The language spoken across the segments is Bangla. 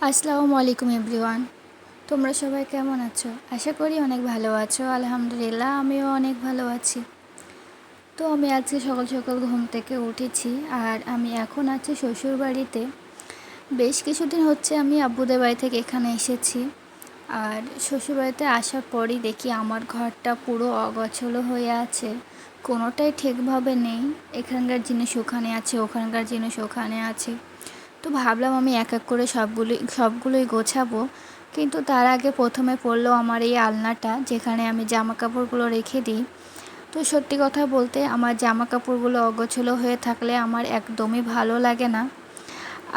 আসসালামু আলাইকুম এভরিওয়ান। তোমরা সবাই কেমন আছো? আশা করি অনেক ভালো আছো। আলহামদুলিল্লাহ আমিও অনেক ভালো আছি। তো আমি আজকে সকাল সকাল ঘুম থেকে উঠেছি আর আমি এখন আছি শ্বশুরবাড়িতে। বেশ কিছুদিন হচ্ছে আমি আব্বুদের বাড়ি থেকে এখানে এসেছি। আর শ্বশুরবাড়িতে আসার পরই দেখি আমার ঘরটা পুরো অগোছালো হয়ে আছে, কোনোটাই ঠিকভাবে নেই। এখানকার জিনিস ওখানে আছে, ওখানকার জিনিস ওখানে আছে। তো ভাবলাম আমি এক এক করে সবগুলোই গোছাবো, কিন্তু তার আগে প্রথমে পড়লো আমার এই আলনাটা, যেখানে আমি জামা কাপড়গুলো রেখে দিই। তো সত্যি কথা বলতে আমার জামা কাপড়গুলো অগোছালো হয়ে থাকলে আমার একদমই ভালো লাগে না।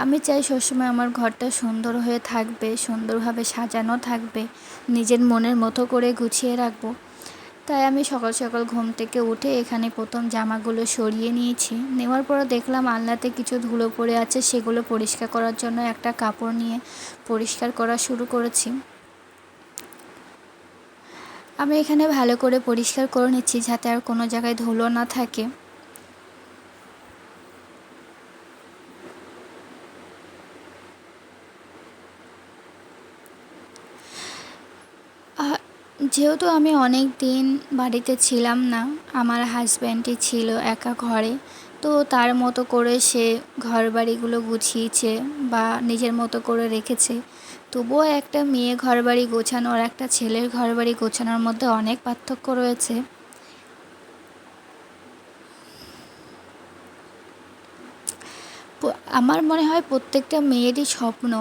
আমি চাই সবসময় আমার ঘরটা সুন্দর হয়ে থাকবে, সুন্দরভাবে সাজানো থাকবে, নিজের মনের মতো করে গুছিয়ে রাখবো। তাই আমি সকাল সকাল ঘুম থেকে উঠে এখানে প্রথম জামাগুলো সরিয়ে নিয়েছি। নেওয়ার পর দেখলাম আলনাতে কিছু ধুলো পড়ে আছে, সেগুলো পরিষ্কার করার জন্য একটা কাপড় নিয়ে পরিষ্কার করা শুরু করেছি। আমি এখানে ভালো করে পরিষ্কার করে নিচ্ছি যাতে আর কোনো জায়গায় ধুলো না থাকে। আহ, যেহেতু আমি অনেক দিন বাড়িতে ছিলাম না, আমার হাজব্যান্ডই ছিল একা ঘরে। তো তার মতো করে সে ঘর বাড়িগুলো গুছিয়েছে বা নিজের মতো করে রেখেছে। তবুও একটা মেয়ে ঘর বাড়ি গোছানো আর একটা ছেলের ঘর বাড়ি গোছানোর মধ্যে অনেক পার্থক্য রয়েছে। আমার মনে হয় প্রত্যেকটা মেয়েরই স্বপ্ন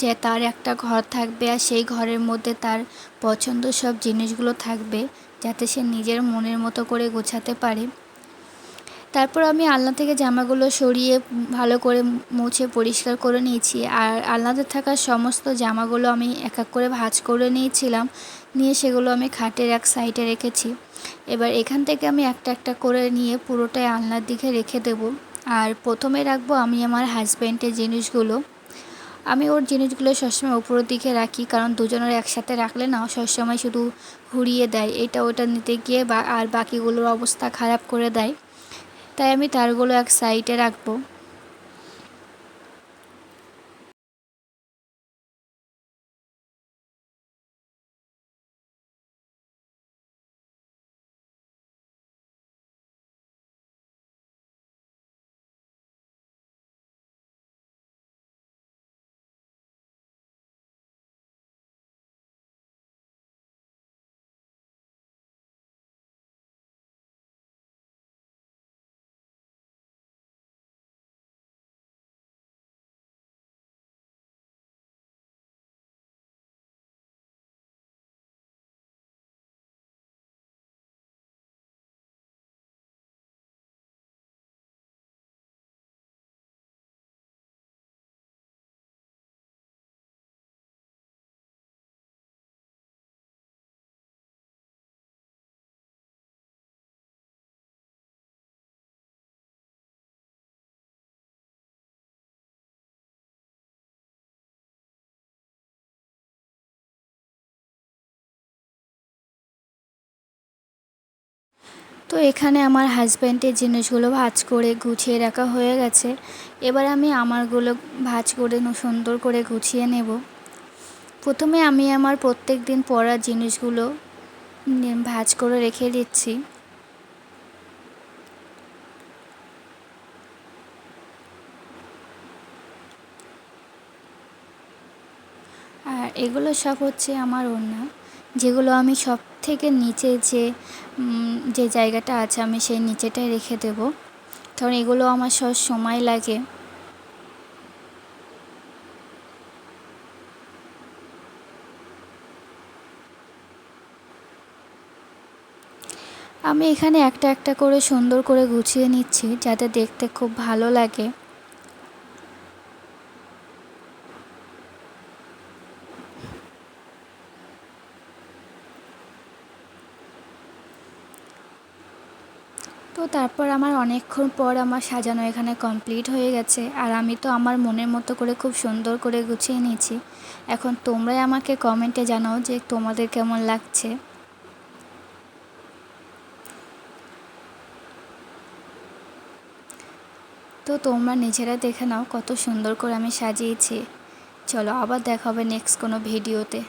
যে তার একটা ঘর থাকবে আর সেই ঘরের মধ্যে তার পছন্দ সব জিনিসগুলো থাকবে, যাতে সে নিজের মনের মতো করে গোছাতে পারে। তারপর আমি আলনা থেকে জামাগুলো সরিয়ে ভালো করে মুছে পরিষ্কার করে নিয়েছি। আর আলনাতে থাকা সমস্ত জামাগুলো আমি এক এক করে ভাঁজ করে নিয়েছিলাম, নিয়ে সেগুলো আমি খাটের এক সাইডে রেখেছি। এবার এখান থেকে আমি একটা একটা করে নিয়ে পুরোটাই আলনার দিকে রেখে দেব। আর প্রথমে রাখবো আমি আমার হাজব্যান্ডের জিনিসগুলো। আমি ওর জিনিসগুলো সবসময় উপরের দিকে রাখি, কারণ দুজনের একসাথে রাখলে না সবসময় শুধু ঘুরিয়ে দেয়, এটা ওটা নিতে গিয়ে আর বাকিগুলোর অবস্থা খারাপ করে দেয়। তাই আমি তারগুলো এক সাইডে রাখবো। তো এখানে আমার হাজব্যান্ডের জিনিসগুলো ভাঁজ করে গুছিয়ে রাখা হয়ে গেছে। এবার আমি আমারগুলো ভাঁজ করে সুন্দর করে গুছিয়ে নেব। প্রথমে আমি আমার প্রত্যেক দিন পরার জিনিসগুলো ভাঁজ করে রেখে দিচ্ছি। আর এগুলো সব হচ্ছে আমার ওড়না, যেগুলো আমি সব থেকে নিচে যে জায়গাটা আছে আমি সেই নিচেটায় রেখে দেব, কারণ এগুলো আমার সব সময় লাগে। আমি এখানে একটা একটা করে সুন্দর করে গুছিয়ে নিচ্ছি যাতে দেখতে খুব ভালো লাগে। তো তারপর আমার অনেকক্ষণ পর আমার সাজানো এখানে কমপ্লিট হয়ে গেছে, আর আমি তো আমার মনের মতো করে খুব সুন্দর করে গুছিয়ে নিয়েছি। এখন তোমরাই আমাকে কমেন্টে জানাও যে তোমাদের কেমন লাগছে। তো তোমরা নিজেরা দেখে নাও কত সুন্দর করে আমি সাজিয়েছি। চলো আবার দেখা হবে নেক্সট কোনো ভিডিওতে।